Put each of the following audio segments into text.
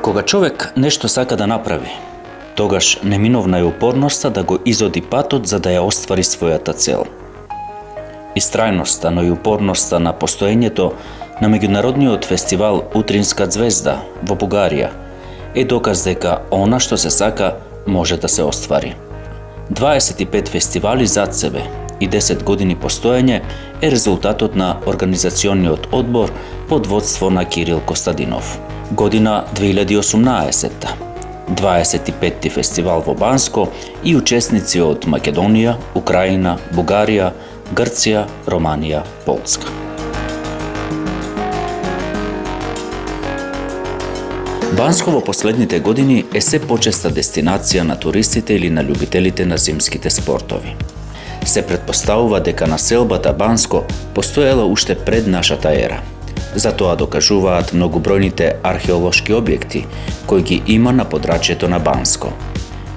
Кога човек нешто сака да направи, тогаш неминовна е упорноста да го изоди патот за да ја оствари својата цел. Истрајноста, но и упорноста на постоењето на меѓународниот фестивал Утринска ѕвезда во Бугарија е доказ дека она што се сака може да се оствари. 25 фестивали зад себе и 10 години постоење е резултатот на организациониот одбор под водство на Кирил Костадинов. Година 2018, 25-ти фестивал во Банско и учесници од Македонија, Украина, Бугарија, Грција, Романија, Полска. Банско во последните години е се почеста дестинација на туристите или на љубителите на зимските спортови. Се претпоставува дека населбата Банско постоела уште пред нашата ера. За тоа докажуваат многобројните археолошки објекти кои ги има на подрачјето на Банско.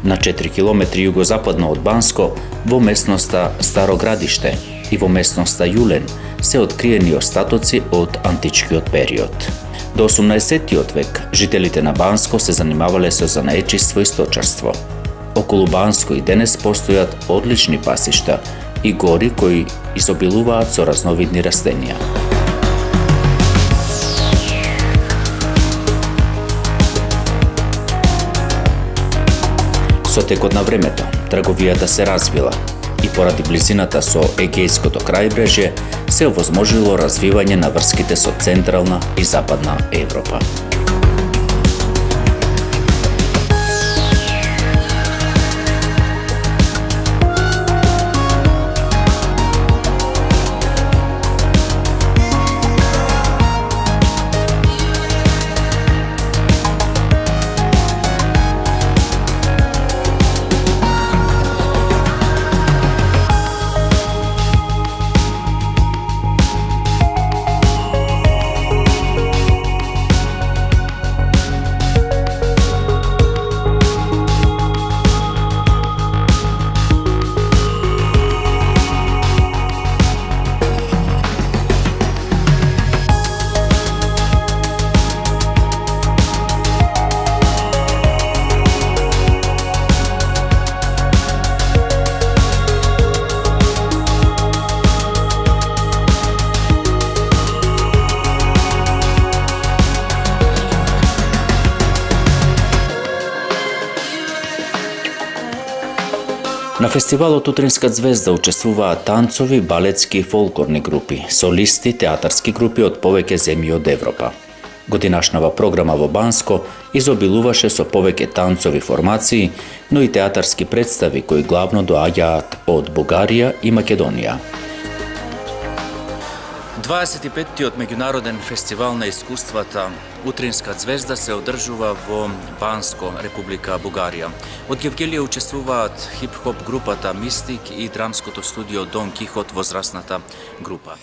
На 4 километри југозападно од Банско, во местноста Старо Градиште и во местноста Јулен се откриени остатоци од античкиот период. До 18-тиот век жителите на Банско се занимавале со занаечиство и сточарство. Околу Банско и денес постојат одлични пасишта и гори кои изобилуваат со разновидни растенија. Со текот на времето, трговијата се развила и поради близината со Егејското крајбрежје се овозможило развивање на врските со Централна и Западна Европа. На фестивалот Утринска ѕвезда учествуваат танцови, балетски и фолклорни групи, солисти, театарски групи од повеќе земји од Европа. Годинашнава програма во Банско изобилуваше со повеќе танцови формации, но и театарски представи кои главно доаѓаат од Бугарија и Македонија. 25-тиот меѓународен фестивал на искуствата Утринска ѕвезда се одржува во Банско, Република Бугарија. Од Гевгелија учествуваат хип-хоп групата Мистик и драмското студио Дон Кихот, возрастната група.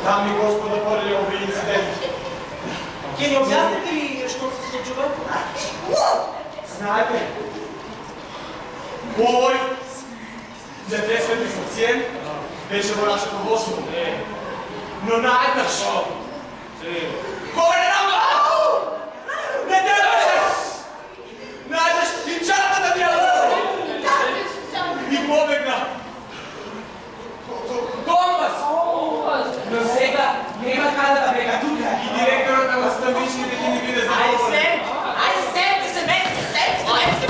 Дами и господа, поради овој инцидент. Ќе ни објасните ли што се случува? Знаете, U ovoj nepresvetni pacijent беше во нашето vodstvo. Но најднаш кога не нам не дадеш! Најднаш и чарата да била и побегна. Томас! Но сега нема каде да бега тука. И директорът на наставничните ќе ни биде задоволен. Ajde sem, ti se meni se sem, slovenski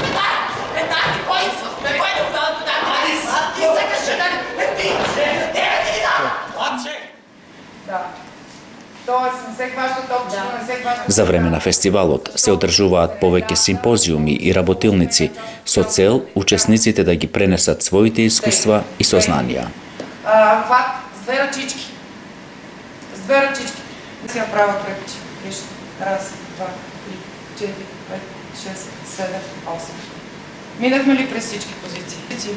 pedati koji su, ne pojde u danu pedati, ali sad ti se kaže da ti, ti da. Отче! Да. Тоест не се хващат топчета, не се хващат... За време на фестивалот се одржуваат повеќе симпозиуми и работилници со цел учесниците да ги пренесат своите искуства и сознанија. Хват с две ръчички. С две ръчички. Си направя кръпче. Виж. Раз, два, три, четири, пет, шест, седем, осем. Минахме ли през всички позиции?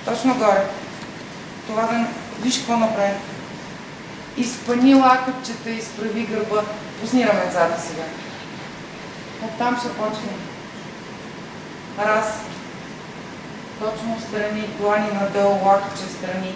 Точно горе. Това да... Виж какво направи. Изпъни лакътчета, изправи гърба. Пусни раменцата сега. Оттам ще почнем. Раз. Точно страни, длани надолу, лакътче страни.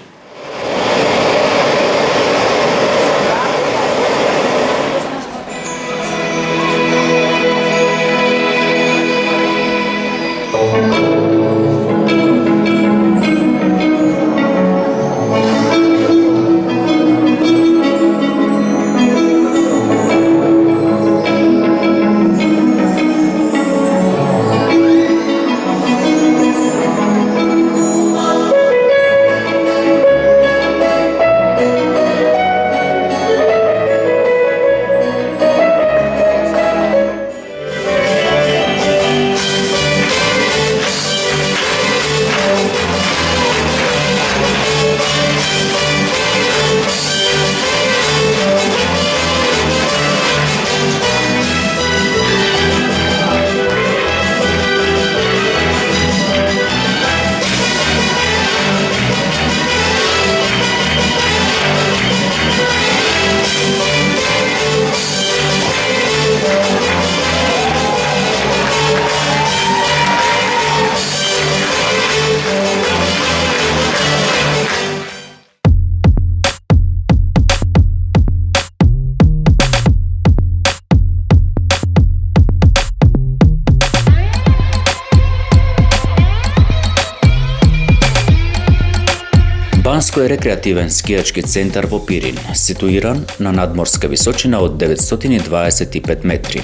Банско е рекреативен скијачки центар во Пирин, ситуиран на надморска височина од 925 метри.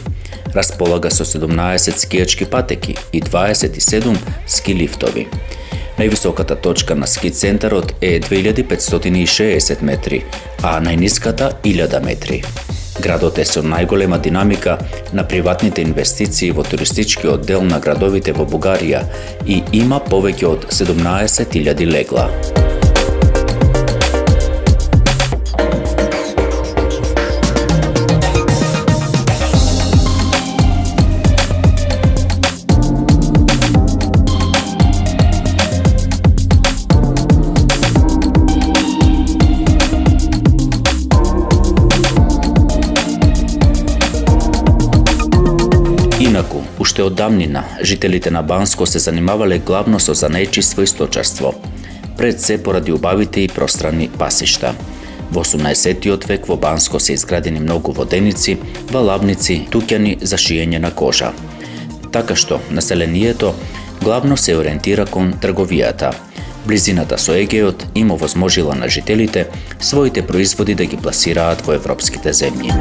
Располага со 17 скијачки патеки и 27 ски лифтови. Највисоката точка на ски центарот е 2560 метри, а најниската 1000 метри. Градот е со најголема динамика на приватните инвестиции во туристичкиот дел на градовите во Бугарија и има повеќе од 17.000 легла. Инаку, уште од давнина, жителите на Банско се занимавале главно со занаечиство и сточарство, пред се поради убавите и пространни пасишта. Во 18-тиот век во Банско се изградени многу воденици, валавници, туѓани за шиење на кожа. Така што, населението главно се ориентира кон трговијата. Близината со Егеот им овозможила на жителите своите производи да ги пласираат во европските земји.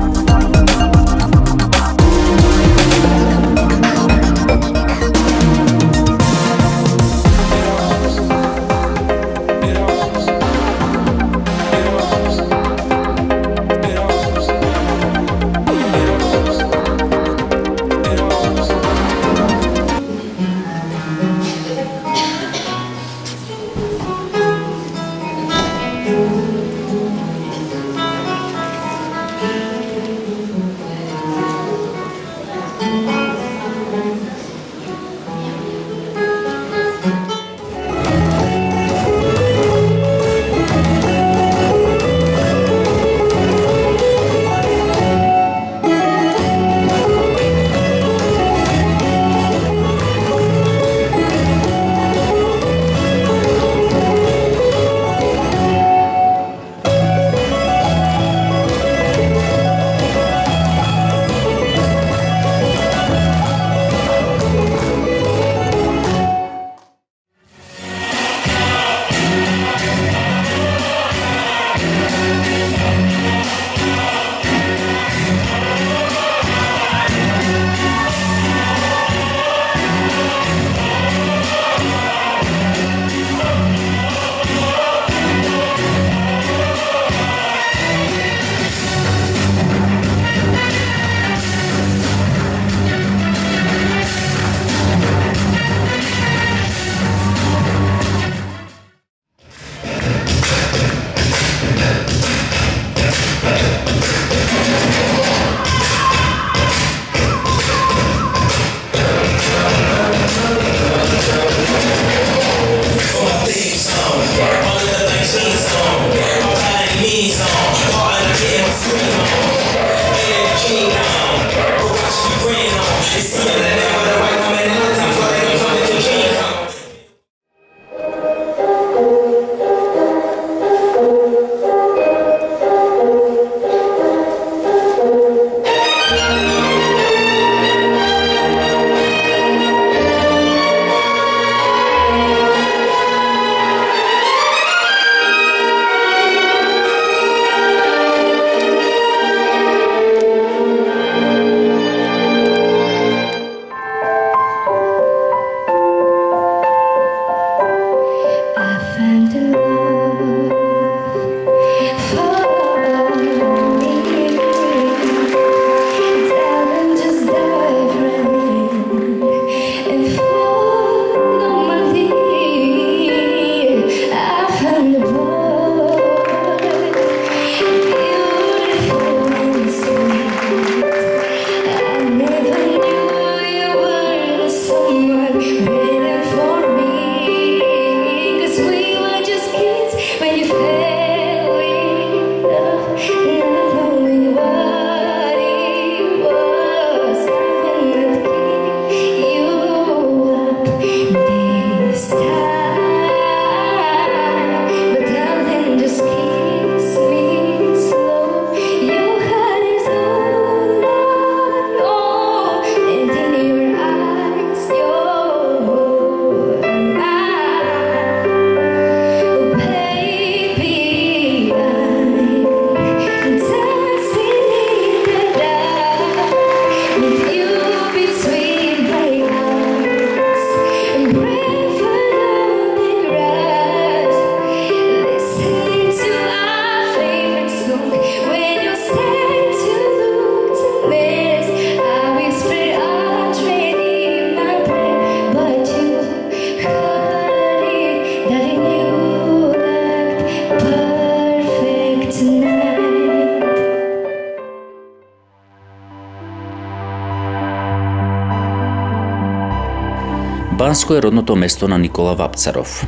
Банско е родното место на Никола Вапцаров.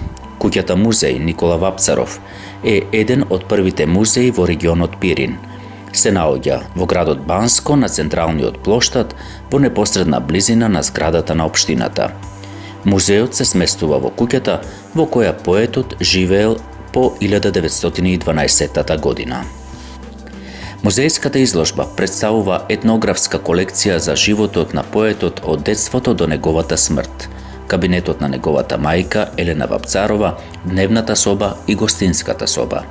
Куќата музеј Никола Вапцаров е еден од првите музеи во регионот Пирин. Се наоѓа во градот Банско на централниот плоштад во непосредна близина на зградата на општината. Музеот се сместува во куќата во која поетот живеел по 1912 година. Музејската изложба представува етнографска колекција за животот на поетот од детството до неговата смрт, кабинетот на неговата мајка Елена Вапцарова, дневната соба и гостинската соба.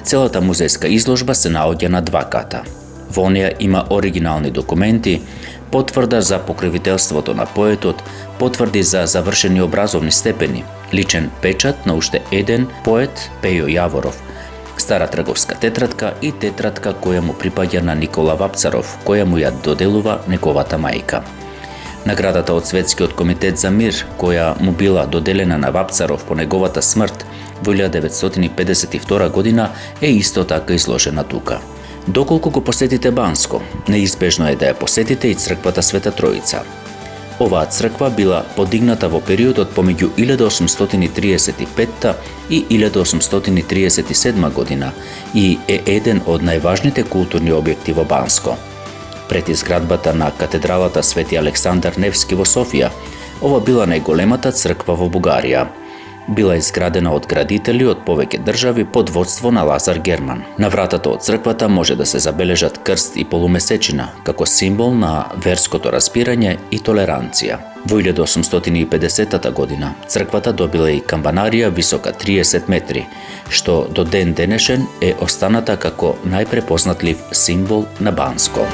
Целата музејска изложба се наоѓа на 2 ката. Во неја има оригинални документи, потврда за покровителството на поетот, потврди за завршени образовни степени, личен печат на уште еден поет Пејо Јаворов, стара трговска тетрадка и тетрадка која му припаѓа на Никола Вапцаров, која му ја доделува неговата мајка. Наградата од Светскиот комитет за мир, која му била доделена на Вапцаров по неговата смрт во 1952 година, е исто така изложена тука. Доколку го посетите Банско, неизбежно е да ја посетите и црквата Света Троица. Оваа црква била подигната во периодот помеѓу 1835 и 1837 година и е еден од најважните културни објекти во Банско. Пред изградбата на катедралата Свети Александар Невски во Софија, ова била најголемата црква во Бугарија. Била изградена од градители од повеќе држави под водство на Лазар Герман. На вратата од црквата може да се забележат крст и полумесечина, како символ на верското разбирање и толеранција. Во 1850 година црквата добила и камбанарија висока 30 метри, што до ден денешен е останата како најпрепознатлив символ на Банско.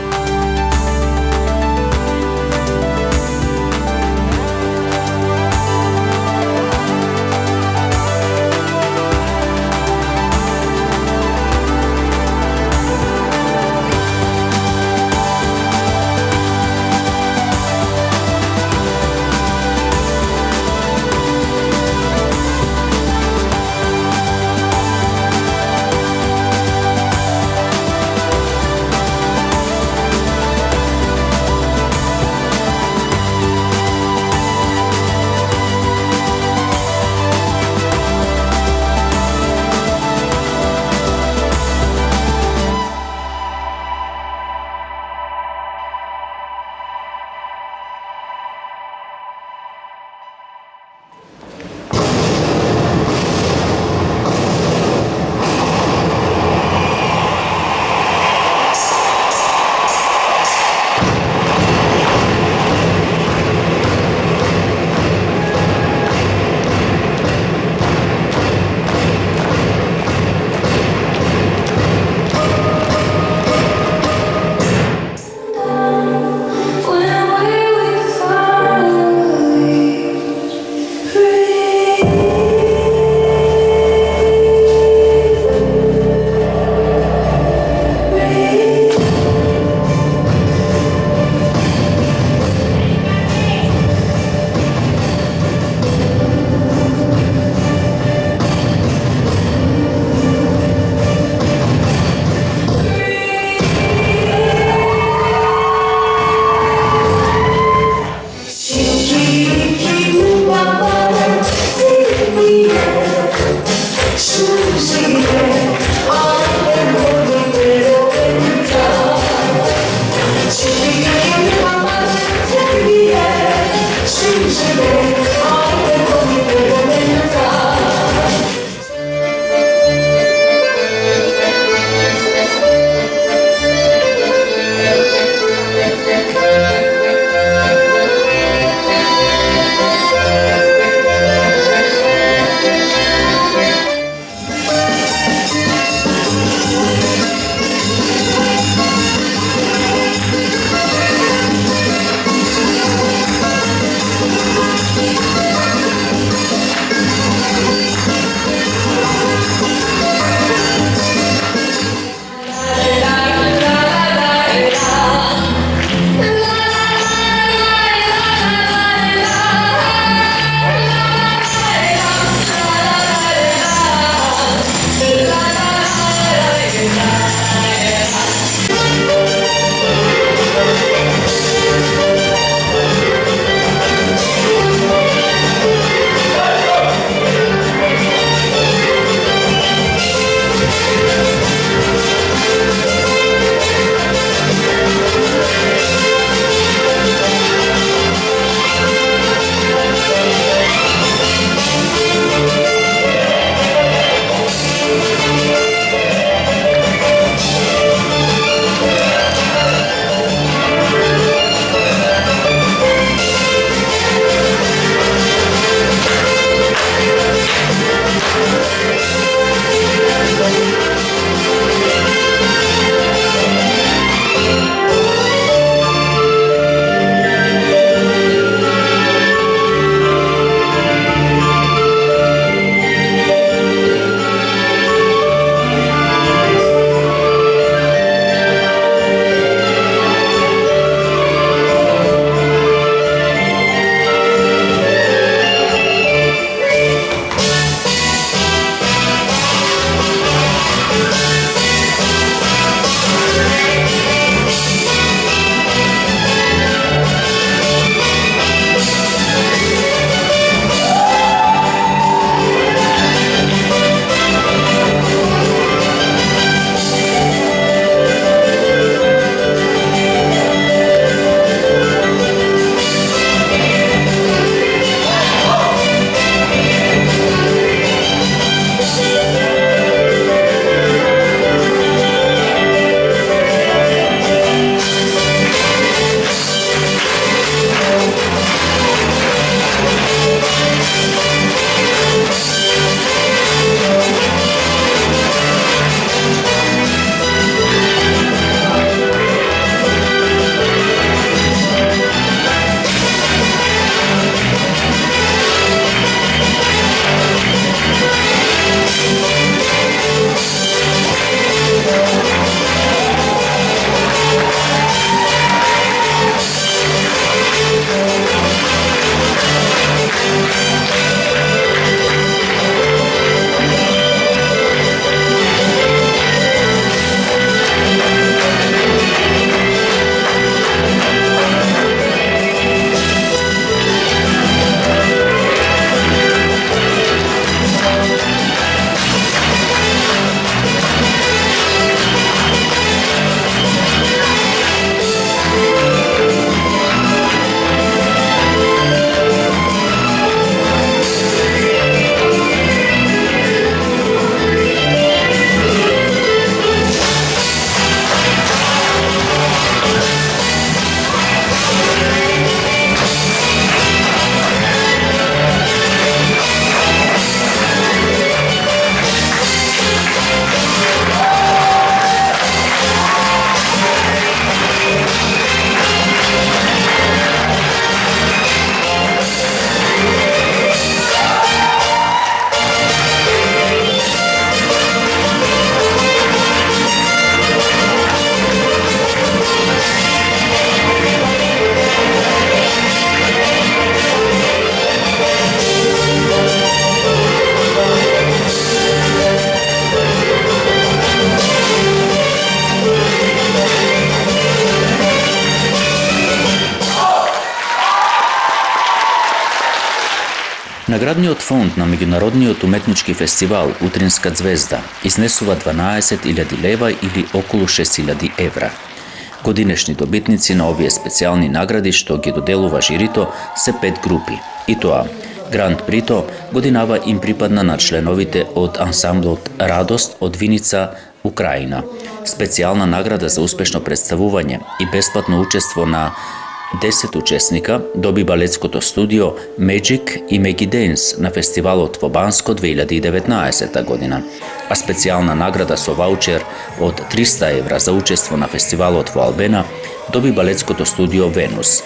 Наградниот фонд на меѓународниот уметнички фестивал Утринска звезда изнесува 12.000 лева или околу 6.000 евра. Годинешни добитници на овие специјални награди што ги доделува жирито се 5 групи. И тоа, Гранд Прито годинава им припадна на членовите од ансамблот Радост од Виница, Украина. Специјална награда за успешно представување и бесплатно учество на 10 учесника доби балетското студио Magic и Megi Dance на фестивалот во Банско 2019 година, а специјална награда со ваучер од 300 евра за учество на фестивалот во Албена доби балетското студио Венус.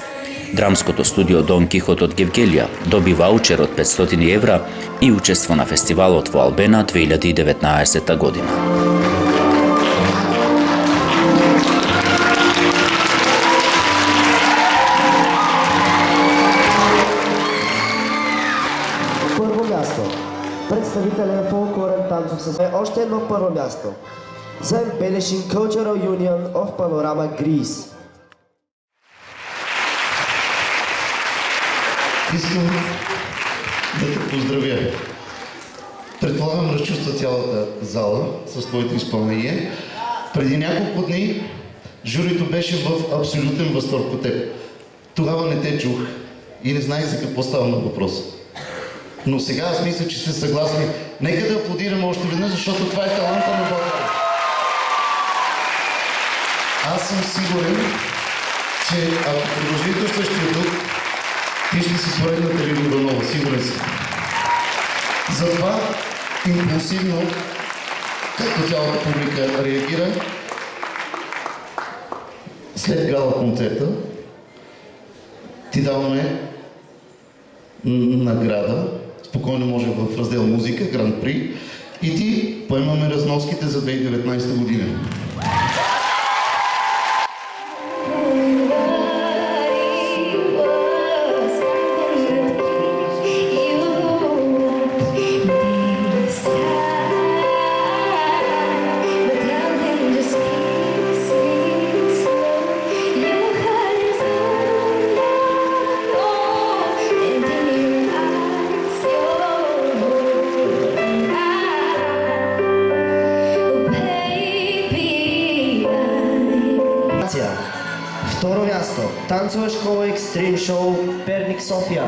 Драмското студио Дон Кихот од Гевгелија доби ваучер од 500 евра и учество на фестивалот во Албена 2019 година. Представителен фолклорен танцов с още едно първо място за Embellishing Cultural Union of Panorama Greece. Искам да те поздравя. Предполагам, разчувства цялата зала с твоето изпълнение. Преди няколко дни журито беше в абсолютен възторг от теб. Тогава не те чух и не знаех за какво става на въпрос. Но сега аз мисля, че сте съгласни. Нека да аплодираме още веднъж, защото това е таланта на България. Аз съм сигурен, че ако продължите в същия дух, ти ще си поредната Лили Иванова, сигурен си. Затова импулсивно, както цялата публика реагира, след гала концерта ти даваме награда, спокойно може в раздел музика, Гран При, и ти поемаме разноските за 2019 година. Второ място. Танцова школа Екстрим Шоу Перник, София.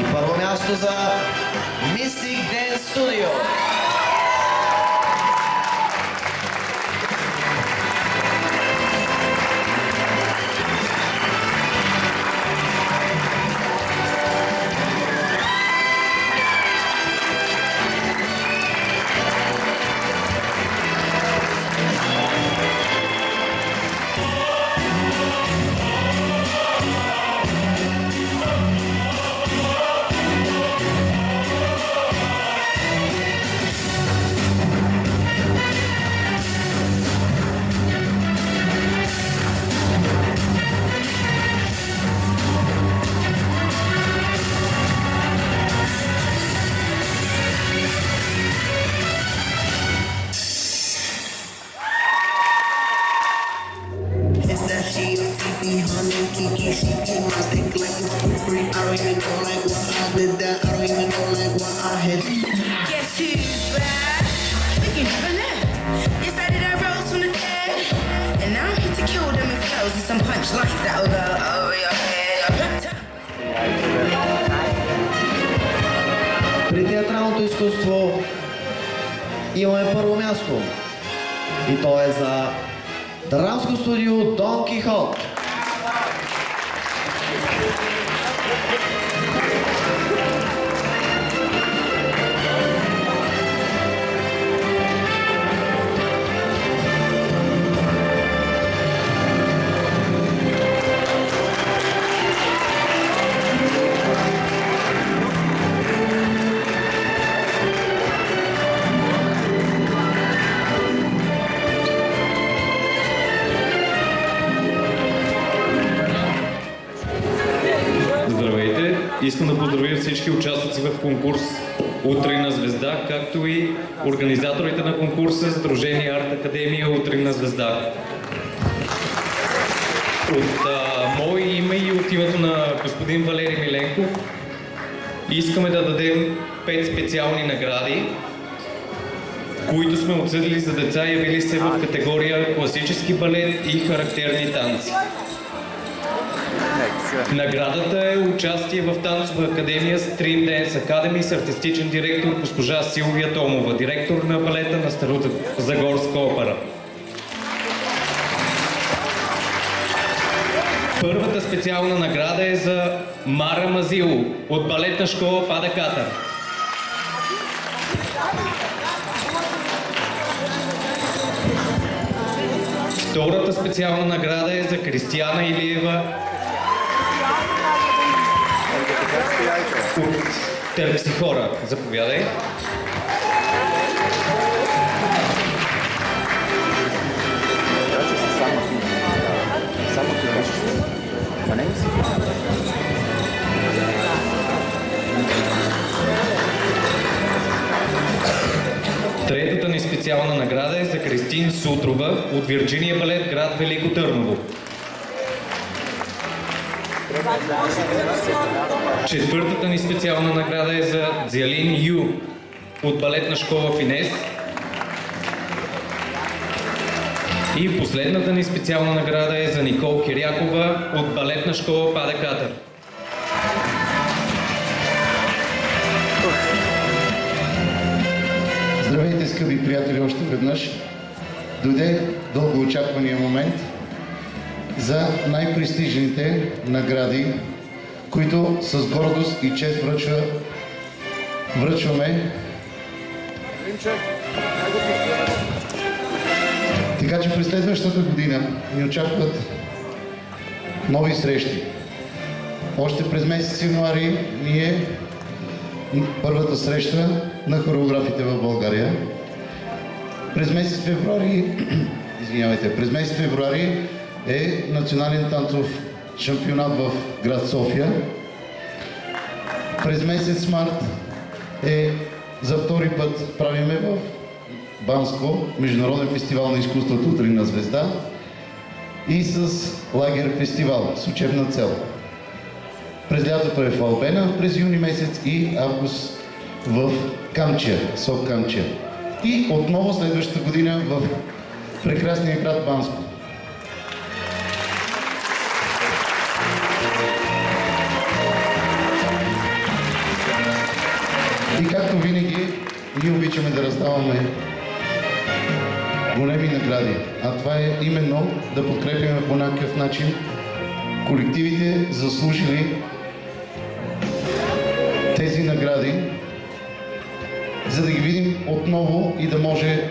И първо място за Mystic Dance Studio. Kiki, she keep my dick like it's too free. I don't even know like what I did that. I don't even know like what I had. Guess who's back? We can never know. Yes, I did. I rose from the dead, and now I'm here to kill them with flows and some punchlines that'll go over your head. При театралното изкуство имаме първо място. И то е за драмско студио Дон Кихот. Искам да поздравя всички участници в конкурс Утринна звезда, както и организаторите на конкурса Сдружение Арт Академия Утринна звезда. От мое име и от името на господин Валери Миленков искаме да дадем 5 специални награди, които сме отсъдили за деца, явили се в категория класически балет и характерни танци. Наградата е участие в танцова академия Stream Dance Academy с артистичен директор госпожа Силвия Томова, директор на балета на Старозагорска опера. Първата специална награда е за Мара Мазило от балетна школа Пада Катар. Втората специална награда е за Кристияна Илиева от Терпсихора. Заповядай. Третата ни специална награда е за Кристин Сутрова от Вирджиния балет, град Велико Търново. Четвъртата ни специална награда е за Дзялин Ю от балетна школа Финес. И последната ни специална награда е за Никол Кирякова от балетна школа Пада Катар. Здравейте, скъпи приятели, още веднъж. Дойде дългоочаквания момент за най-престижните награди, които с гордост и чест връчваме. Така че през следващата година ни очакват нови срещи. Още през месец януари ние първата среща на хореографите в България. През месец февруари е национален танцов шампионат в град София. През месец март за втори път правиме в Банско Международен фестивал на изкуството Утринна звезда и с лагер фестивал с учебна цел. През лятото е в Албена, през юни месец и август в Камчия, СОК Камчия. И отново следващата година в прекрасния град Банско. И както винаги, ние обичаме да раздаваме големи награди. А това е именно да подкрепяме по някакъв начин колективите, заслужили тези награди, за да ги видим отново и да може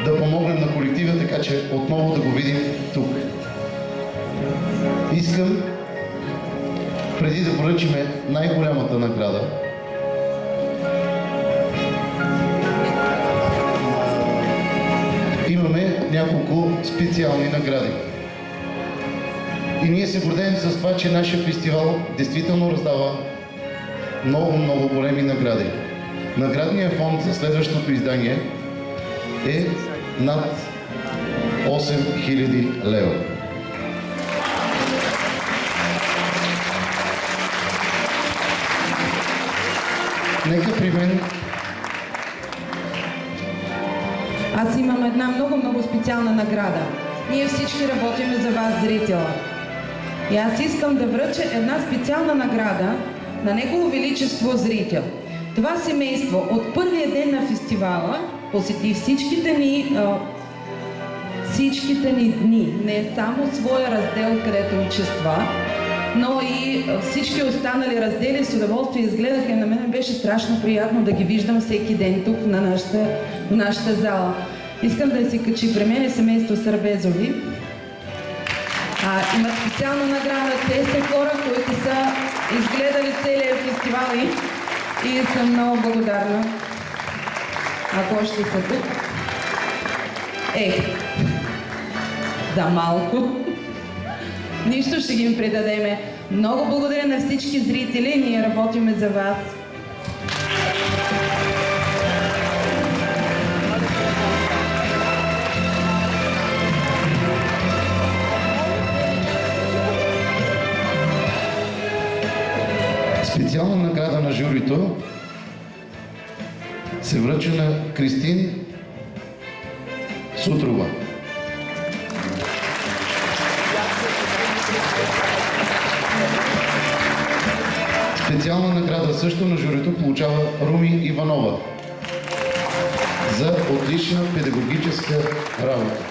да помогнем на колектива, така че отново да го видим тук. Искам, преди да връчиме най-голямата награда, имаме няколко специални награди. И ние се гордеем с това, че нашия фестивал действително раздава много големи награди. Наградният фонд за следващото издание е над 8000 лева. Нека при мен. Аз имам една много специална награда. Ние всички работиме за вас, зрителя. И аз искам да връча една специална награда на Негово Величество зрител. Това семейство от първия ден на фестивала посети всичките ни дни. Не само своя раздел, където участва, но и всички останали раздели с удоволствие изгледаха и на мен беше страшно приятно да ги виждам всеки ден тук в нашата зала. Искам да се качи при мен семейство Сърбезови. Имат специална награда. Те са хора, които са изгледали целия фестивал и съм много благодарна, ако още са тук. За малко. Нищо, ще ги им предадеме. Много благодаря на всички зрители. Ние работиме за вас. Специална награда на журито се връча на Кристин Сутрова. Специална награда също на журито получава Руми Иванова за отлична педагогическа работа.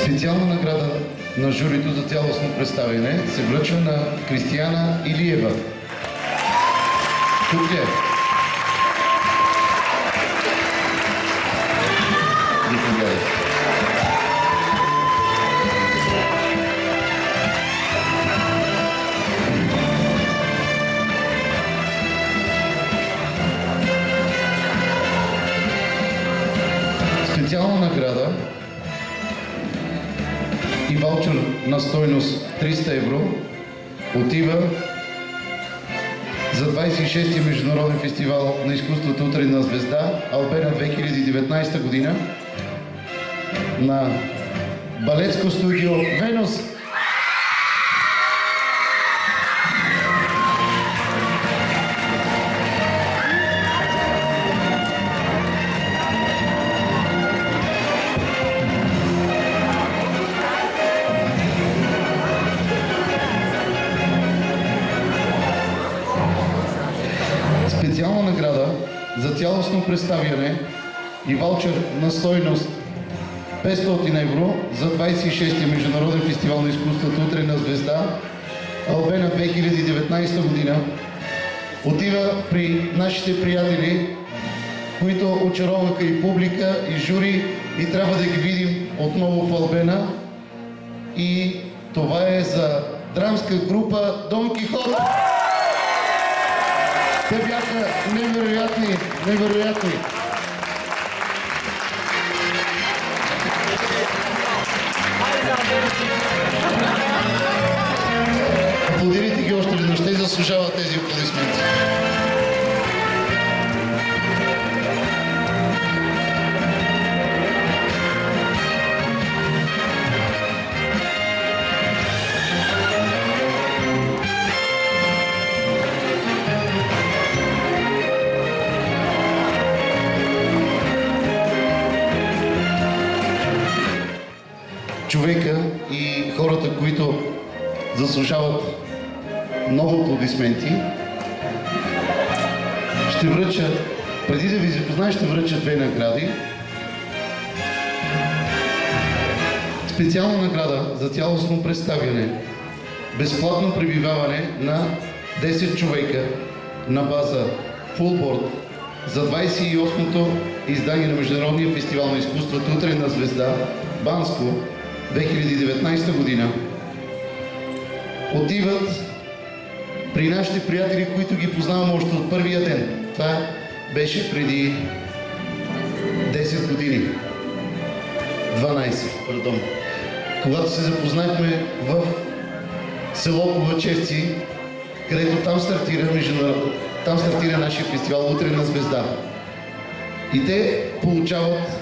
Специална награда на журито за цялостно представяне се връчва на Кристияна Илиева. Тук е. Специална награда и ваучер на стойност 300 евро отива за 26-ти Международен фестивал на изкуството Утринна звезда Албена 2019 година на балетско студио Венус. Специална награда за цялостно представяне и ваучер на стойност 500 евро за 26-ти Международен фестивал на изкуството Утринна звезда Албена 2019 година отива при нашите приятели, които очароваха и публика, и жури, и трябва да ги видим отново в Албена. И това е за драмска група Дон Кихот. Те бяха невероятни, невероятни. Аплодирайте ги още веднъж, те заслужават тези аплодисменти. Човека и хората, които заслужават много аплодисменти, ще връча, преди да ви запозная, ще връча две награди. Специална награда за цялостно представяне, безплатно пребиваване на 10 човека на база Фулборд за 28-то издание на Международния фестивал на изкуството Утринна звезда Банско 2019 година отиват при нашите приятели, които ги познавам още от първия ден. Това беше преди 10 години. 12, пардон. Когато се запознахме в село Ковачевци, където там стартира нашия фестивал Утринна звезда. И те получават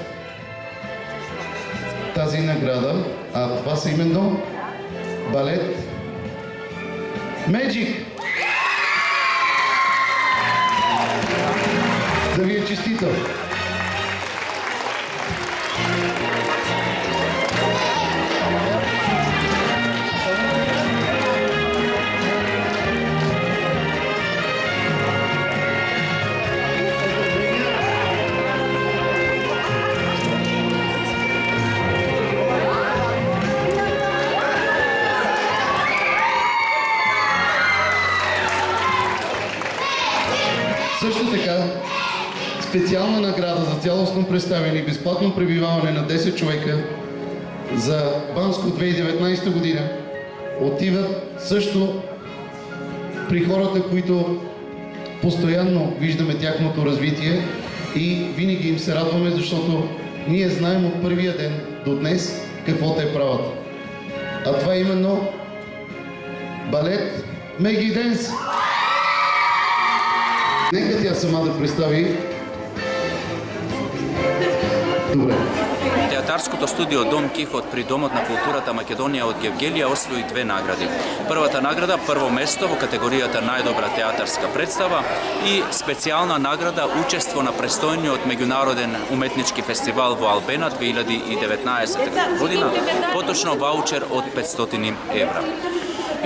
тази награда, а това са именно балет Magic. Да ви е честито! Също така, специална награда за цялостно представяне и безплатно пребиваване на 10 човека за Банско 2019 година отиват също при хората, които постоянно виждаме тяхното развитие и винаги им се радваме, защото ние знаем от първия ден до днес какво те правят. А това е именно балет Меги Денс. Нека тя сама да представи. Добре. Театарското студио Дом Кихот при Домот на културата Македонија од Гевгелија освои 2 награди. Првата награда прво место во категоријата најдобра театарска представа и специјална награда учество на престојниот меѓународен уметнички фестивал во Албена 2019 година, поточно ваучер од 500 евра.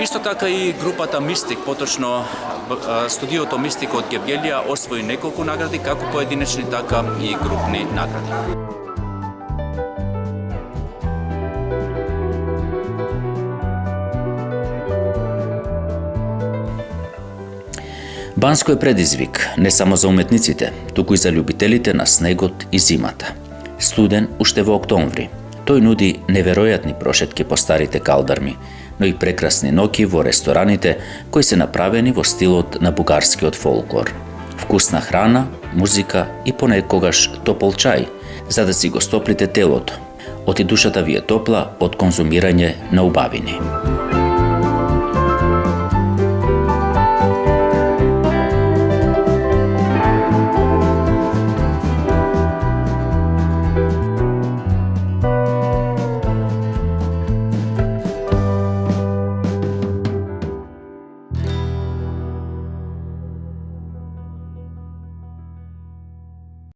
Исто така и групата Мистик, поточно студиото Мистик од Гевгелија освои неколку награди, како поединечни, така и групни награди. Банско е предизвик не само за уметниците, туку и за љубителите на снегот и зимата. Студен уште во октомври. Тој нуди неверојатни прошетки по старите калдарми, но и прекрасни ноќи во рестораните кои се направени во стилот на бугарскиот фолклор. Вкусна храна, музика и понекогаш топол чај, за да си го стоплите телото. Оти душата ви е топла од конзумирање на убавини.